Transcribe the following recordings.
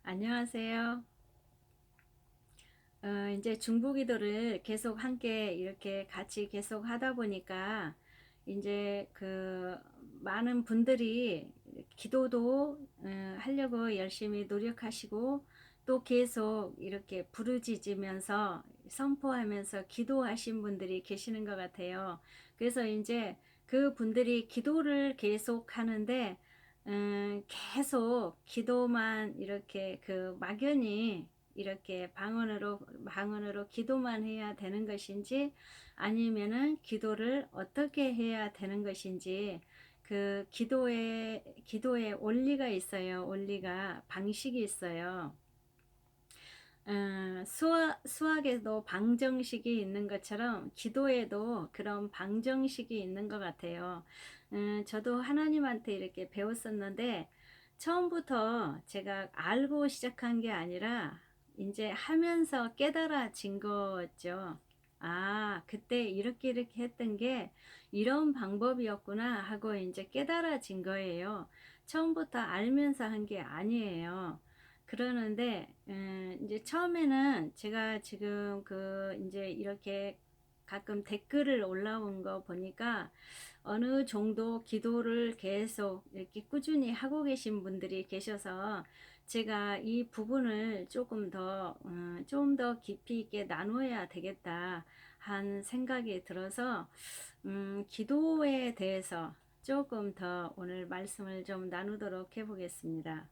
안녕하세요. 이제 중보기도를 계속 함께 이렇게 같이 계속 하다 보니까 이제 그 많은 분들이 기도도 하려고 열심히 노력하시고 또 계속 이렇게 부르짖으면서 선포하면서 기도하신 분들이 계시는 것 같아요. 그래서 이제 그 분들이 기도를 계속 하는데 계속 기도만 이렇게 그 막연히 이렇게 방언으로 기도만 해야 되는 것인지 아니면은 기도를 어떻게 해야 되는 것인지 그 기도에 원리가 있어요. 원리가 방식이 있어요. 수학에도 방정식이 있는 것처럼 기도에도 그런 방정식이 있는 것 같아요. 저도 하나님한테 이렇게 배웠었는데 처음부터 제가 알고 시작한 게 아니라 이제 하면서 깨달아진 거죠. 아, 그때 이렇게 했던 게 이런 방법이었구나 하고 이제 깨달아진 거예요. 처음부터 알면서 한 게 아니에요. 그러는데 이제 처음에는 제가 지금 그 이제 이렇게 가끔 댓글을 올라온 거 보니까 어느 정도 기도를 계속 이렇게 꾸준히 하고 계신 분들이 계셔서 제가 이 부분을 좀 더 깊이 있게 나눠야 되겠다 한 생각이 들어서 기도에 대해서 조금 더 오늘 말씀을 좀 나누도록 해보겠습니다.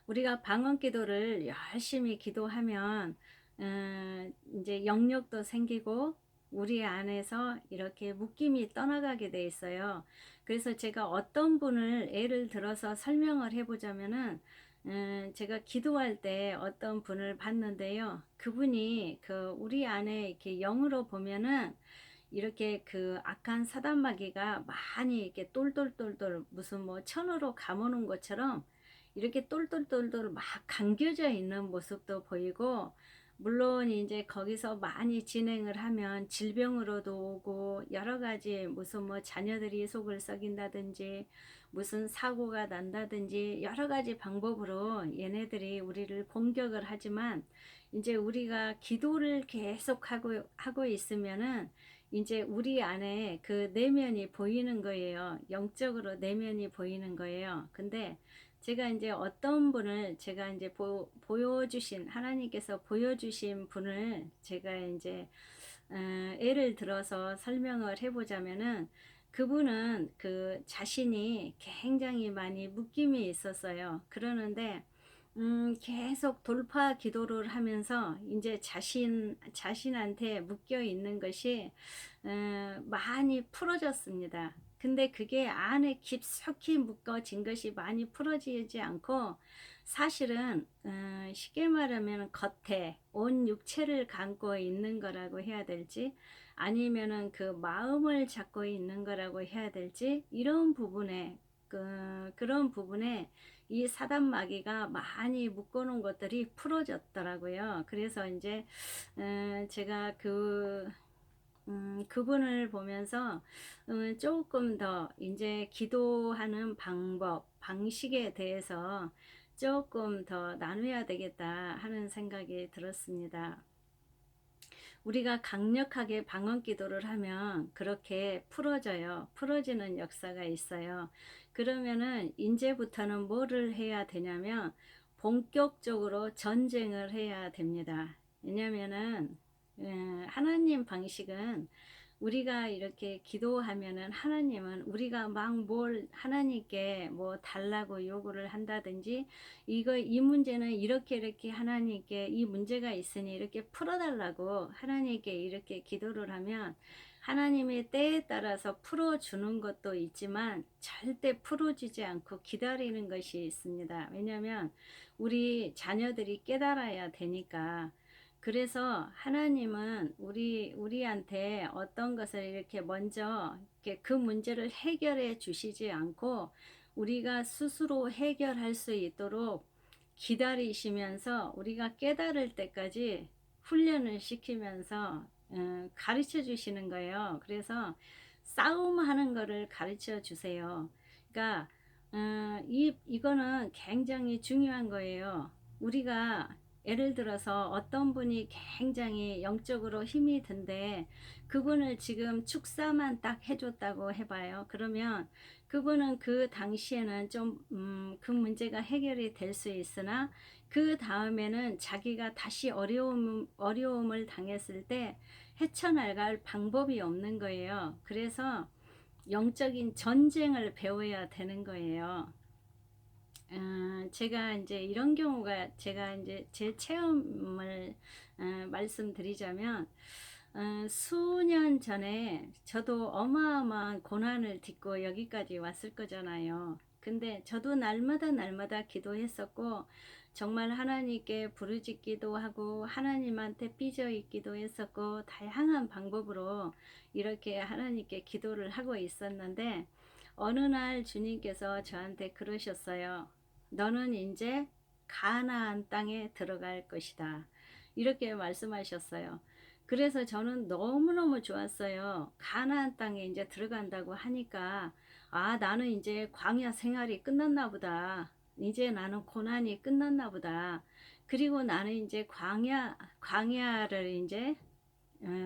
우리가 방언 기도를 열심히 기도하면 이제 영역도 생기고 우리 안에서 이렇게 묶임이 떠나가게 돼 있어요. 그래서 제가 어떤 분을 예를 들어서 설명을 해보자면은 제가 기도할 때 어떤 분을 봤는데요. 그분이 그 우리 안에 이렇게 영으로 보면은 이렇게 그 악한 사단 마귀가 많이 이렇게 똘똘똘똘 무슨 뭐 천으로 감아놓은 것처럼 이렇게 똘똘똘똘 막 감겨져 있는 모습도 보이고, 물론 이제 거기서 많이 진행을 하면 질병으로도 오고 여러 가지 무슨 뭐 자녀들이 속을 썩인다든지 무슨 사고가 난다든지 여러 가지 방법으로 얘네들이 우리를 공격을 하지만 이제 우리가 기도를 계속 하고 있으면은 이제 우리 안에 그 내면이 보이는 거예요. 영적으로 내면이 보이는 거예요. 근데 제가 이제 어떤 분을 제가 이제 보여주신 하나님께서 보여주신 분을 제가 이제 예를 들어서 설명을 해보자면은 그분은 그 자신이 굉장히 많이 묶임이 있었어요. 그러는데 계속 돌파 기도를 하면서 이제 자신한테 묶여 있는 것이 많이 풀어졌습니다. 근데 그게 안에 깊숙이 묶어진 것이 많이 풀어지지 않고 사실은 쉽게 말하면 겉에 온 육체를 감고 있는 거라고 해야 될지 아니면은 그 마음을 잡고 있는 거라고 해야 될지 이런 부분에 그런 부분에 이 사단 마귀가 많이 묶어놓은 것들이 풀어졌더라고요. 그래서 이제 제가 그분을 보면서 조금 더 이제 기도하는 방식에 대해서 조금 더 나눠야 되겠다 하는 생각이 들었습니다. 우리가 강력하게 방언 기도를 하면 그렇게 풀어져요. 풀어지는 역사가 있어요. 그러면은 이제부터는 뭐를 해야 되냐면 본격적으로 전쟁을 해야 됩니다. 왜냐면은 하나님 방식은 우리가 이렇게 기도하면은 하나님은 우리가 막 뭘 하나님께 뭐 달라고 요구를 한다든지 이 문제는 이렇게 하나님께 이 문제가 있으니 이렇게 풀어달라고 하나님께 이렇게 기도를 하면 하나님의 때에 따라서 풀어주는 것도 있지만 절대 풀어주지 않고 기다리는 것이 있습니다. 왜냐하면 우리 자녀들이 깨달아야 되니까. 그래서 하나님은 우리한테 어떤 것을 이렇게 먼저 이렇게 그 문제를 해결해 주시지 않고 우리가 스스로 해결할 수 있도록 기다리시면서 우리가 깨달을 때까지 훈련을 시키면서 가르쳐 주시는 거예요. 그래서 싸움하는 거를 가르쳐 주세요. 그러니까 이거는 굉장히 중요한 거예요. 우리가 예를 들어서 어떤 분이 굉장히 영적으로 힘이 든데 그분을 지금 축사만 딱 해줬다고 해봐요. 그러면 그분은 그 당시에는 좀, 그 문제가 해결이 될 수 있으나 그 다음에는 자기가 다시 어려움을 당했을 때 헤쳐나갈 방법이 없는 거예요. 그래서 영적인 전쟁을 배워야 되는 거예요. 제가 이제 이런 경우가 제가 이제 제 체험을 말씀드리자면 수년 전에 저도 어마어마한 고난을 딛고 여기까지 왔을 거잖아요. 근데 저도 날마다 기도했었고 정말 하나님께 부르짖기도 하고 하나님한테 삐져 있기도 했었고 다양한 방법으로 이렇게 하나님께 기도를 하고 있었는데 어느 날 주님께서 저한테 그러셨어요. 너는 이제 가나안 땅에 들어갈 것이다. 이렇게 말씀하셨어요. 그래서 저는 너무너무 좋았어요. 가나안 땅에 이제 들어간다고 하니까 아, 나는 이제 광야 생활이 끝났나 보다. 이제 나는 고난이 끝났나 보다. 그리고 나는 이제 광야를 이제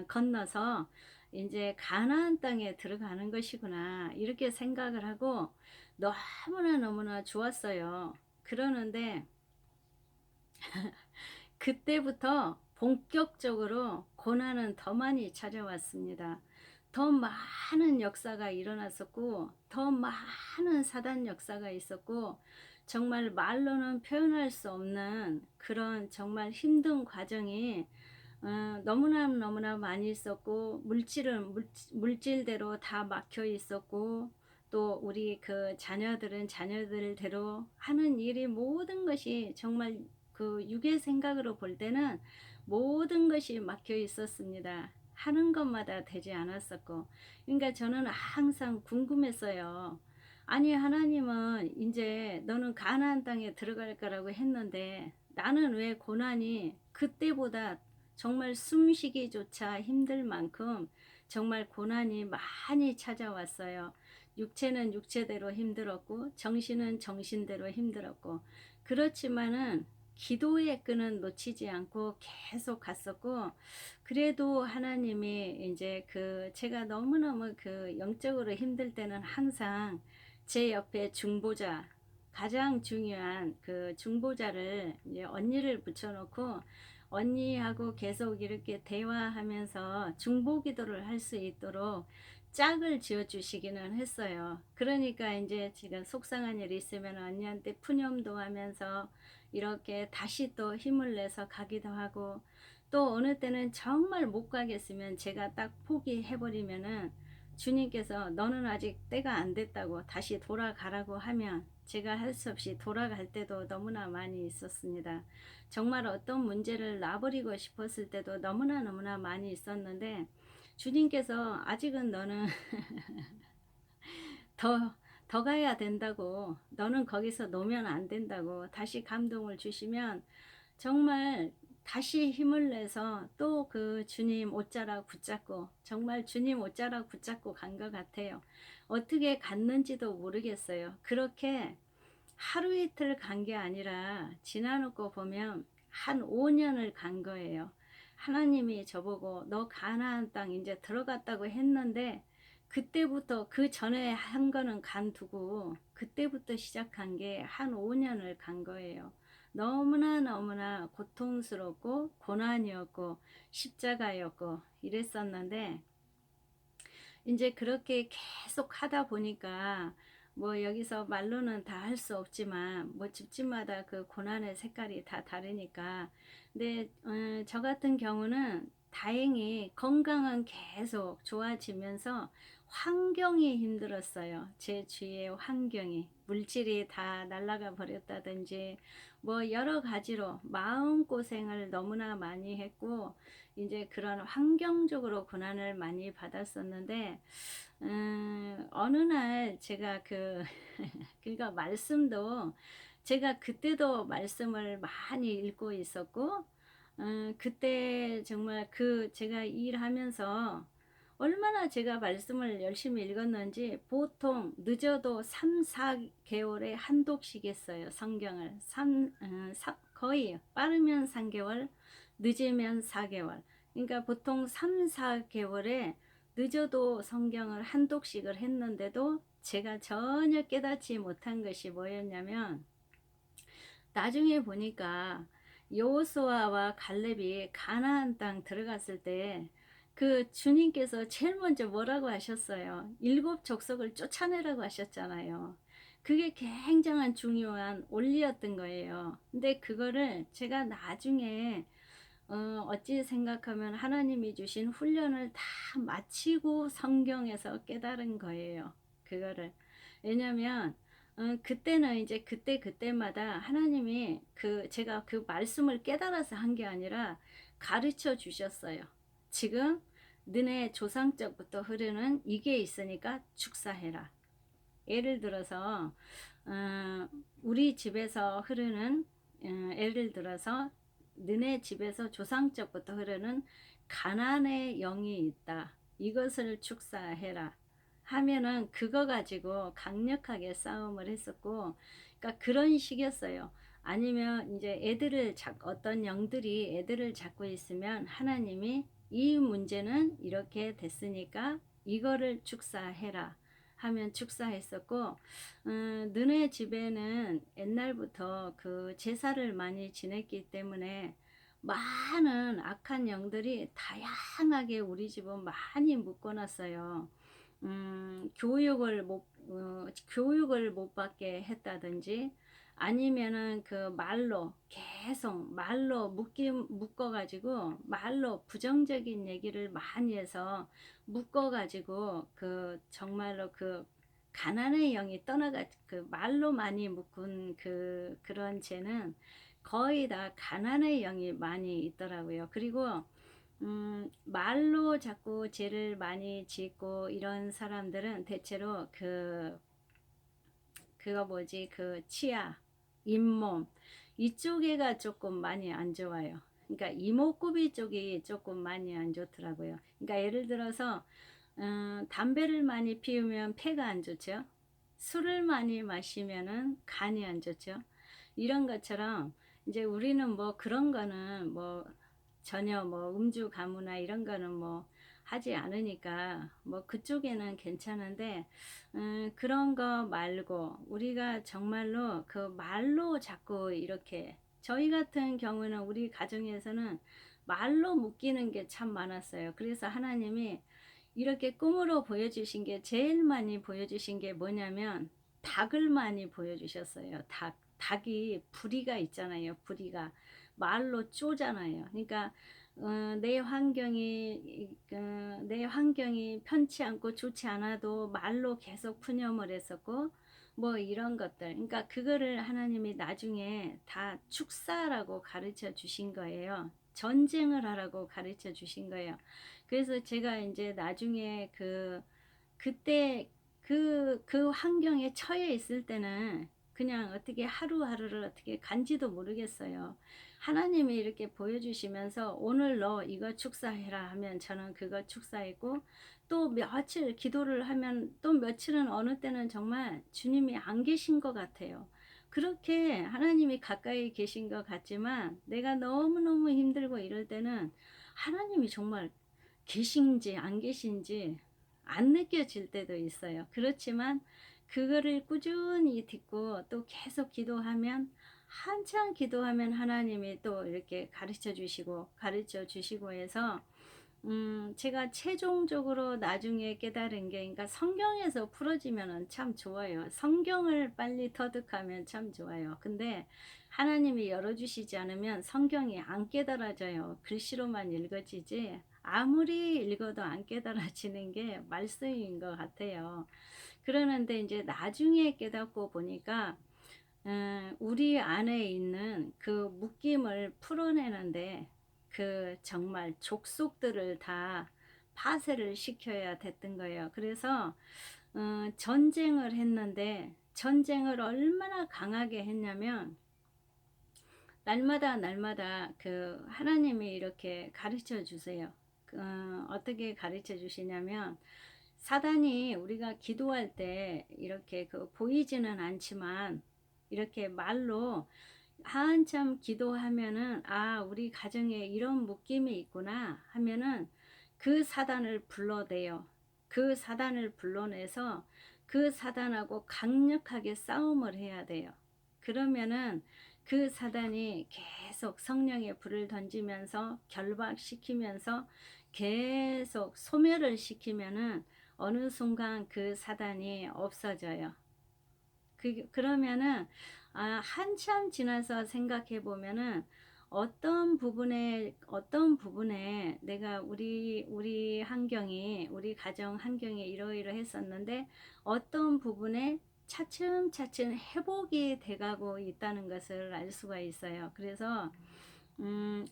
건너서 이제 가나안 땅에 들어가는 것이구나 이렇게 생각을 하고 너무나 좋았어요. 그러는데 그때부터 본격적으로 고난은 더 많이 찾아왔습니다. 더 많은 역사가 일어났었고 더 많은 사단 역사가 있었고 정말 말로는 표현할 수 없는 그런 정말 힘든 과정이 너무나 많이 있었고 물질대로 다 막혀 있었고 또 우리 그 자녀들은 자녀들대로 하는 일이 모든 것이 정말 그 육의 생각으로 볼 때는 모든 것이 막혀 있었습니다. 하는 것마다 되지 않았었고 그러니까 저는 항상 궁금했어요. 아니 하나님은 이제 너는 가나안 땅에 들어갈 거라고 했는데 나는 왜 고난이 그때보다 정말 숨쉬기조차 힘들 만큼 정말 고난이 많이 찾아왔어요. 육체는 육체대로 힘들었고 정신은 정신대로 힘들었고 그렇지만은 기도의 끈은 놓치지 않고 계속 갔었고 그래도 하나님이 이제 그 제가 너무너무 그 영적으로 힘들 때는 항상 제 옆에 중보자 가장 중요한 그 중보자를 이제 언니를 붙여놓고 언니하고 계속 이렇게 대화하면서 중보 기도를 할 수 있도록 짝을 지어 주시기는 했어요. 그러니까 이제 제가 속상한 일이 있으면 언니한테 푸념도 하면서 이렇게 다시 또 힘을 내서 가기도 하고 또 어느 때는 정말 못 가겠으면 제가 딱 포기해버리면은 주님께서 너는 아직 때가 안 됐다고 다시 돌아가라고 하면 제가 할 수 없이 돌아갈 때도 너무나 많이 있었습니다. 정말 어떤 문제를 놔버리고 싶었을 때도 너무나 많이 있었는데 주님께서 아직은 너는 더, 더 가야 된다고 너는 거기서 놓으면 안 된다고 다시 감동을 주시면 정말 다시 힘을 내서 또 그 주님 옷자락 붙잡고 정말 주님 옷자락 붙잡고 간 것 같아요. 어떻게 갔는지도 모르겠어요. 그렇게 하루 이틀 간 게 아니라 지나놓고 보면 한 5년을 간 거예요. 하나님이 저보고 너 가나안 땅 이제 들어갔다고 했는데 그때부터 그 전에 한 거는 간두고 그때부터 시작한 게 한 5년을 간 거예요. 너무나 고통스럽고 고난이었고 십자가였고 이랬었는데 이제 그렇게 계속 하다 보니까 뭐 여기서 말로는 다 할 수 없지만 뭐 집집마다 그 고난의 색깔이 다 다르니까 근데 저 같은 경우는 다행히 건강은 계속 좋아지면서 환경이 힘들었어요. 제 주위의 환경이 물질이 다 날아가 버렸다든지 뭐 여러 가지로 마음고생을 너무나 많이 했고 이제 그런 환경적으로 고난을 많이 받았었는데 어느 날 제가 그러니까 말씀도 제가 그때도 말씀을 많이 읽고 있었고 그때 정말 그 제가 일하면서 얼마나 제가 말씀을 열심히 읽었는지 보통 늦어도 3, 4개월에 한 독씩 했어요. 성경을. 거의 빠르면 3개월, 늦으면 4개월. 그러니까 보통 3, 4개월에 늦어도 성경을 한 독씩을 했는데도 제가 전혀 깨닫지 못한 것이 뭐였냐면, 나중에 보니까 여호수아와 갈렙이 가나안 땅 들어갔을 때 그 주님께서 제일 먼저 뭐라고 하셨어요? 일곱 족속을 쫓아내라고 하셨잖아요. 그게 굉장한 중요한 원리였던 거예요. 근데 그거를 제가 나중에 어찌 생각하면 하나님이 주신 훈련을 다 마치고 성경에서 깨달은 거예요. 그거를. 왜냐면 그때는 이제 그때마다 하나님이 제가 그 말씀을 깨달아서 한 게 아니라 가르쳐 주셨어요. 지금 너네 조상 적부터 흐르는 이게 있으니까 축사해라. 예를 들어서 어, 우리 집에서 흐르는 예를 들어서 너네 집에서 조상적부터 흐르는 가난의 영이 있다. 이것을 축사해라. 하면은 그거 가지고 강력하게 싸움을 했었고, 그러니까 그런 식이었어요. 아니면 이제 어떤 영들이 애들을 잡고 있으면 하나님이 이 문제는 이렇게 됐으니까 이거를 축사해라 하면 축사했었고, 너네 집에는 옛날부터 그 제사를 많이 지냈기 때문에 많은 악한 영들이 다양하게 우리 집은 많이 묶어놨어요. 교육을 못 받게 했다든지, 아니면은 그 말로 계속 말로 묶어가지고 말로 부정적인 얘기를 많이 해서 묶어가지고 그 정말로 그 가난의 영이 그 말로 많이 묶은 그런 죄는 거의 다 가난의 영이 많이 있더라고요. 그리고 말로 자꾸 죄를 많이 짓고 이런 사람들은 대체로 그거 뭐지, 치아, 잇몸 이쪽에가 조금 많이 안 좋아요. 그러니까 이목구비 쪽이 조금 많이 안 좋더라고요. 그러니까 예를 들어서 담배를 많이 피우면 폐가 안 좋죠. 술을 많이 마시면은 간이 안 좋죠. 이런 것처럼 이제 우리는 뭐 그런 거는 뭐 전혀 뭐 음주 가무나 이런 거는 뭐 하지 않으니까 뭐 그쪽에는 괜찮은데, 그런 거 말고 우리가 정말로 그 말로 자꾸 이렇게, 저희 같은 경우는 우리 가정에서는 말로 묶이는 게 참 많았어요. 그래서 하나님이 이렇게 꿈으로 보여주신 게, 제일 많이 보여주신 게 뭐냐면 닭을 많이 보여주셨어요. 닭이 부리가 있잖아요. 부리가 말로 쪼잖아요. 그러니까 내 환경이 편치 않고 좋지 않아도 말로 계속 푸념을 했었고, 뭐 이런 것들. 그러니까 그거를 하나님이 나중에 다 축사라고 가르쳐 주신 거예요. 전쟁을 하라고 가르쳐 주신 거예요. 그래서 제가 이제 나중에 그때 그 환경에 처해 있을 때는 그냥 어떻게 하루하루를 어떻게 간지도 모르겠어요. 하나님이 이렇게 보여주시면서 오늘 너 이거 축사해라 하면 저는 그거 축사했고, 또 며칠 기도를 하면 또 며칠은 어느 때는 정말 주님이 안 계신 것 같아요. 그렇게 하나님이 가까이 계신 것 같지만 내가 너무너무 힘들고 이럴 때는 하나님이 정말 계신지 안 계신지 안 느껴질 때도 있어요. 그렇지만 그거를 꾸준히 듣고 또 계속 기도하면, 한참 기도하면 하나님이 또 이렇게 가르쳐 주시고 해서 제가 최종적으로 나중에 깨달은 게, 그러니까 성경에서 풀어지면은 참 좋아요. 성경을 빨리 터득하면 참 좋아요. 근데 하나님이 열어주시지 않으면 성경이 안 깨달아져요. 글씨로만 읽어지지 아무리 읽어도 안 깨달아지는 게 말씀인 것 같아요. 그러는데 이제 나중에 깨닫고 보니까 우리 안에 있는 그 묶임을 풀어내는데 정말 족속들을 다 파쇄를 시켜야 됐던 거예요. 그래서 전쟁을 했는데, 전쟁을 얼마나 강하게 했냐면 날마다 하나님이 이렇게 가르쳐 주세요. 어떻게 가르쳐 주시냐면, 사단이 우리가 기도할 때 이렇게 보이지는 않지만 이렇게 말로 한참 기도하면은, 아, 우리 가정에 이런 묶임이 있구나 하면은 그 사단을 불러내요. 그 사단을 불러내서 그 사단하고 강력하게 싸움을 해야 돼요. 그러면은 그 사단이 계속 성령의 불을 던지면서 결박시키면서 계속 소멸을 시키면은 어느 순간 그 사단이 없어져요. 그러면은, 아, 한참 지나서 생각해 보면은 어떤 부분에 내가 우리 환경이, 우리 가정 환경이 이러이러했었는데 어떤 부분에 차츰차츰 회복이 돼가고 있다는 것을 알 수가 있어요. 그래서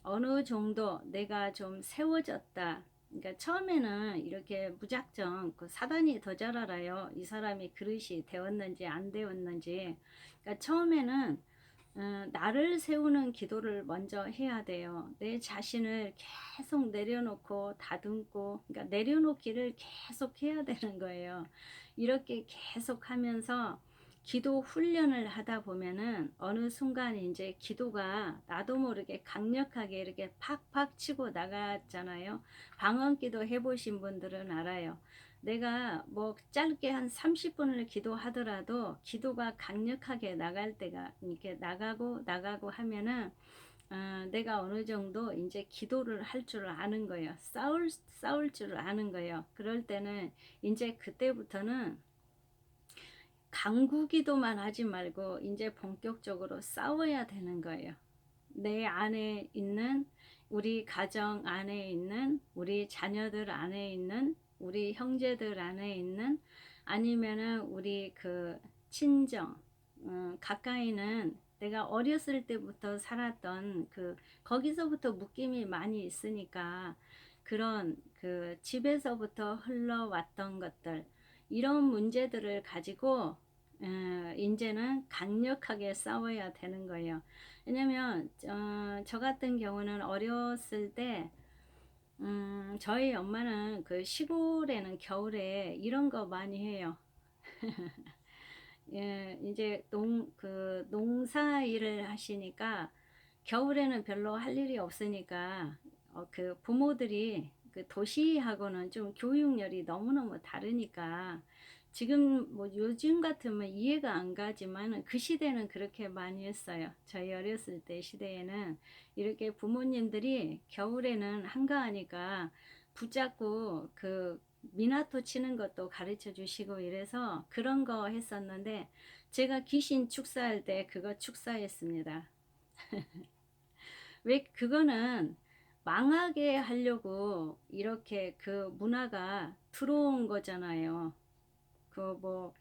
어느 정도 내가 좀 세워졌다. 그러니까 처음에는 이렇게 무작정 사단이 더 잘 알아요. 이 사람이 그릇이 되었는지 안 되었는지. 그러니까 처음에는 나를 세우는 기도를 먼저 해야 돼요. 내 자신을 계속 내려놓고 다듬고, 그러니까 내려놓기를 계속 해야 되는 거예요. 이렇게 계속 하면서 기도 훈련을 하다 보면은 어느 순간 이제 기도가 나도 모르게 강력하게 이렇게 팍팍 치고 나갔잖아요. 방언기도 해보신 분들은 알아요. 내가 뭐 짧게 한 30분을 기도하더라도 기도가 강력하게 나갈 때가 이렇게 나가고 하면은 내가 어느 정도 이제 기도를 할 줄 아는 거예요. 싸울 줄 아는 거예요. 그럴 때는 이제 그때부터는 간구기도만 하지 말고 이제 본격적으로 싸워야 되는 거예요. 내 안에 있는, 우리 가정 안에 있는, 우리 자녀들 안에 있는, 우리 형제들 안에 있는, 아니면은 우리 친정, 가까이는 내가 어렸을 때부터 살았던 거기서부터 묶임이 많이 있으니까 그런 집에서부터 흘러왔던 것들, 이런 문제들을 가지고 이제는 강력하게 싸워야 되는 거예요. 왜냐면 저 같은 경우는 어렸을 때 저희 엄마는 시골에는 겨울에 이런 거 많이 해요. 예, 이제 농사 일을 하시니까 겨울에는 별로 할 일이 없으니까 부모들이 도시하고는 좀 교육열이 너무너무 다르니까 지금 뭐 요즘 같으면 이해가 안 가지만 그 시대는 그렇게 많이 했어요. 저희 어렸을 때 시대에는 이렇게 부모님들이 겨울에는 한가하니까 붙잡고 미나토 치는 것도 가르쳐 주시고 이래서 그런 거 했었는데 제가 귀신 축사할 때 그거 축사했습니다. 왜 그거는 망하게 하려고 이렇게 문화가 들어온 거잖아요. 뭐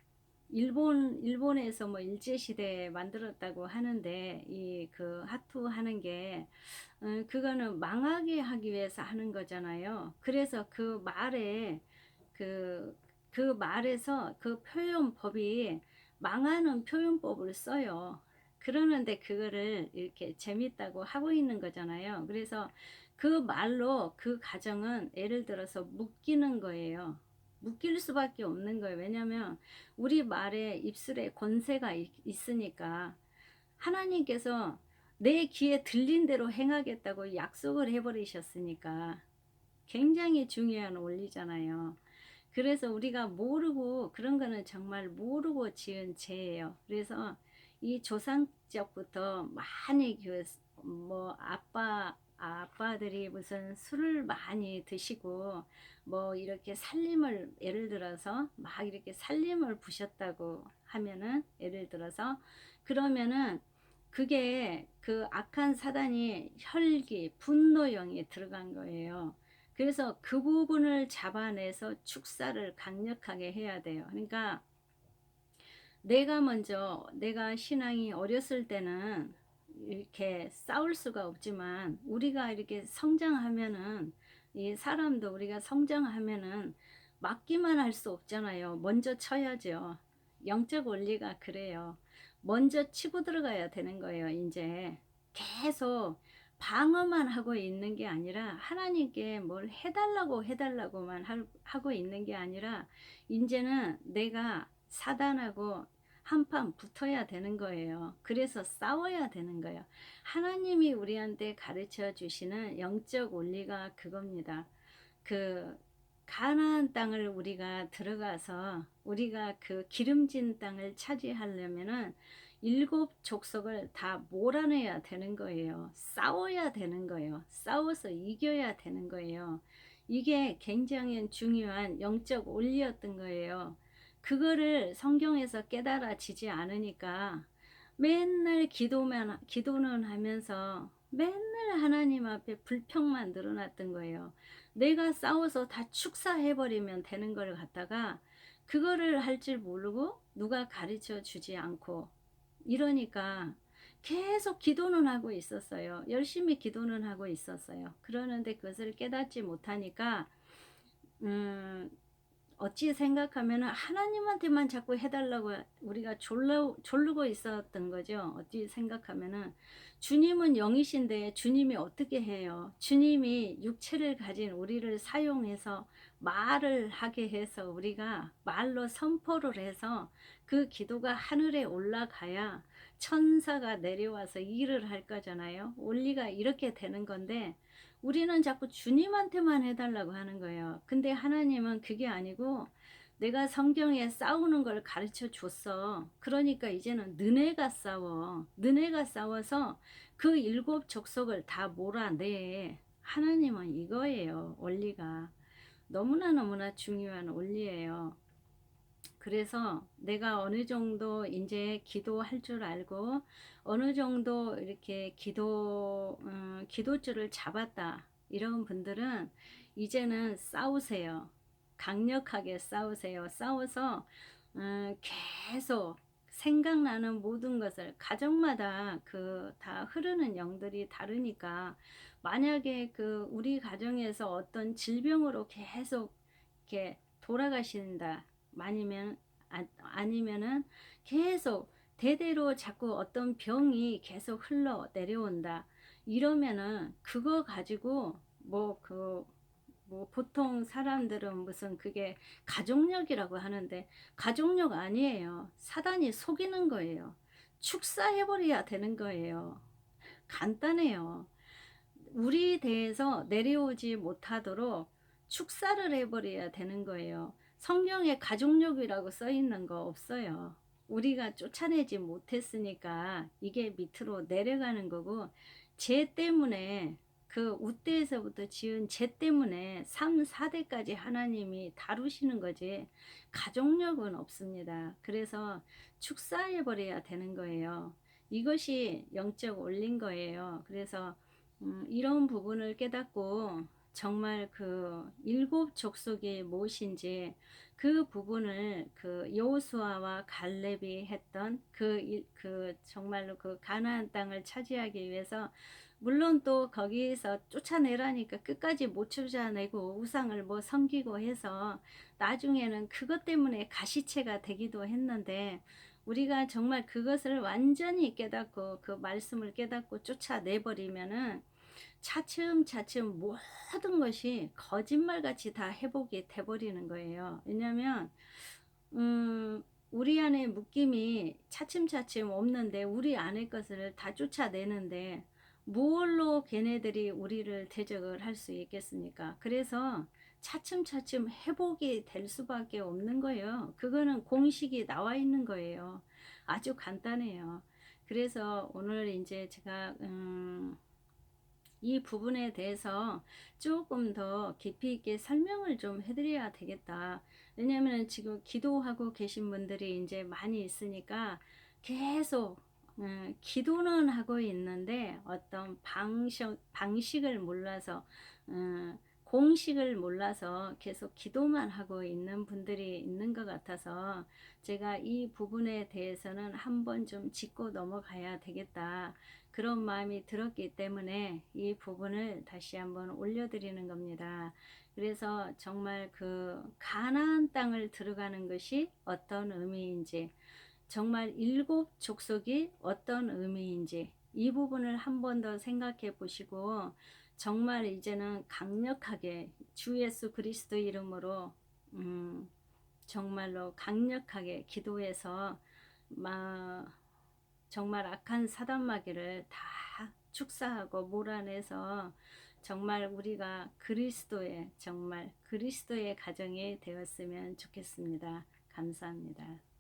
일본에서 뭐 일제시대에 만들었다고 하는데 하투 하는 게 그거는 망하게 하기 위해서 하는 거잖아요. 그래서 그 말에서 표현법이 망하는 표현법을 써요. 그러는데 그거를 이렇게 재밌다고 하고 있는 거잖아요. 그래서 그 말로 그 가정은 예를 들어서 묶이는 거예요. 묶일 수밖에 없는 거예요. 왜냐하면 우리 말에 입술에 권세가 있으니까 하나님께서 내 귀에 들린 대로 행하겠다고 약속을 해버리셨으니까 굉장히 중요한 원리잖아요. 그래서 우리가 모르고, 그런 거는 정말 모르고 지은 죄예요. 그래서 이 조상적부터 많이 뭐 아빠들이 무슨 술을 많이 드시고 뭐 이렇게 살림을, 예를 들어서 막 이렇게 살림을 부셨다고 하면은, 예를 들어서 그러면은 그게 악한 사단이 혈기 분노형에 들어간 거예요. 그래서 그 부분을 잡아내서 축사를 강력하게 해야 돼요. 그러니까 내가 신앙이 어렸을 때는 이렇게 싸울 수가 없지만 우리가 이렇게 성장하면은, 이 사람도 우리가 성장하면은 맞기만 할 수 없잖아요. 먼저 쳐야죠. 영적 원리가 그래요. 먼저 치고 들어가야 되는 거예요. 이제 계속 방어만 하고 있는 게 아니라 하나님께 뭘 해달라고만 하고 있는 게 아니라 이제는 내가 사단하고 한판 붙어야 되는 거예요. 그래서 싸워야 되는 거예요. 하나님이 우리한테 가르쳐 주시는 영적 원리가 그겁니다. 그 가나안 땅을 우리가 들어가서 우리가 그 기름진 땅을 차지하려면은 일곱 족속을 다 몰아내야 되는 거예요. 싸워야 되는 거예요. 싸워서 이겨야 되는 거예요. 이게 굉장히 중요한 영적 원리였던 거예요. 그거를 성경에서 깨달아지지 않으니까 맨날 기도는 하면서 맨날 하나님 앞에 불평만 늘어났던 거예요. 내가 싸워서 다 축사해버리면 되는 걸 갖다가 그거를 할 줄 모르고 누가 가르쳐 주지 않고 이러니까 계속 기도는 하고 있었어요. 열심히 기도는 하고 있었어요. 그러는데 그것을 깨닫지 못하니까 음, 어찌 생각하면 하나님한테만 자꾸 해달라고 우리가 졸르고 있었던 거죠. 어찌 생각하면은 주님은 영이신데 주님이 어떻게 해요? 주님이 육체를 가진 우리를 사용해서 말을 하게 해서 우리가 말로 선포를 해서 그 기도가 하늘에 올라가야 천사가 내려와서 일을 할 거잖아요. 원리가 이렇게 되는 건데 우리는 자꾸 주님한테만 해달라고 하는 거예요. 근데 하나님은 그게 아니고 내가 성경에 싸우는 걸 가르쳐 줬어. 그러니까 이제는 너네가 싸워. 너네가 싸워서 그 일곱 족속을 다 몰아내. 하나님은 이거예요. 원리가. 너무나 중요한 원리예요. 그래서 내가 어느 정도 이제 기도할 줄 알고 어느 정도 이렇게 기도줄을 잡았다. 이런 분들은 이제는 싸우세요. 강력하게 싸우세요. 싸워서 계속 생각나는 모든 것을 가정마다 그 다 흐르는 영들이 다르니까 만약에 그 우리 가정에서 어떤 질병으로 계속 이렇게 돌아가신다. 아니면 아니면은 계속 대대로 자꾸 어떤 병이 계속 흘러 내려온다. 이러면은 그거 가지고 뭐 보통 사람들은 무슨 그게 가족력이라고 하는데 가족력 아니에요. 사단이 속이는 거예요. 축사해버려야 되는 거예요. 간단해요. 우리 대에서 내려오지 못하도록 축사를 해버려야 되는 거예요. 성경에 가족력이라고 써 있는 거 없어요. 우리가 쫓아내지 못했으니까 이게 밑으로 내려가는 거고 죄 때문에 그 우대에서부터 지은 죄 때문에 3, 4대까지 하나님이 다루시는 거지 가족력은 없습니다. 그래서 축사해버려야 되는 거예요. 이것이 영적 원리인 거예요. 그래서 이런 부분을 깨닫고 정말 그 일곱 족속이 무엇인지 그 부분을 그 여호수아와 갈렙이 했던 그 정말로 그 가나안 땅을 차지하기 위해서 물론 또 거기서 쫓아내라니까 끝까지 못 쫓아내고 우상을 뭐 섬기고 해서 나중에는 그것 때문에 가시체가 되기도 했는데 우리가 정말 그것을 완전히 깨닫고 그 말씀을 깨닫고 쫓아내버리면은 차츰차츰 모든 것이 거짓말같이 다 회복이 돼버리는 거예요. 왜냐면 우리 안에 묶임이 차츰차츰 없는데 우리 안의 것을 다 쫓아내는데 뭘로 걔네들이 우리를 대적을 할 수 있겠습니까? 그래서 차츰차츰 회복이 될 수밖에 없는 거예요. 그거는 공식이 나와 있는 거예요. 아주 간단해요. 그래서 오늘 이제 제가 이 부분에 대해서 조금 더 깊이 있게 설명을 좀 해드려야 되겠다. 왜냐하면 지금 기도하고 계신 분들이 이제 많이 있으니까 계속 기도는 하고 있는데 어떤 방식을 몰라서 공식을 몰라서 계속 기도만 하고 있는 분들이 있는 것 같아서 제가 이 부분에 대해서는 한번 좀 짚고 넘어가야 되겠다. 그런 마음이 들었기 때문에 이 부분을 다시 한번 올려드리는 겁니다. 그래서 정말 그 가나안 땅을 들어가는 것이 어떤 의미인지 정말 일곱 족속이 어떤 의미인지 이 부분을 한 번 더 생각해 보시고 정말 이제는 강력하게 주 예수 그리스도 이름으로 음 정말로 강력하게 기도해서 마 정말 악한 사단 마귀를 다 축사하고 몰아내서 정말 우리가 그리스도의 정말 그리스도의 가정이 되었으면 좋겠습니다. 감사합니다.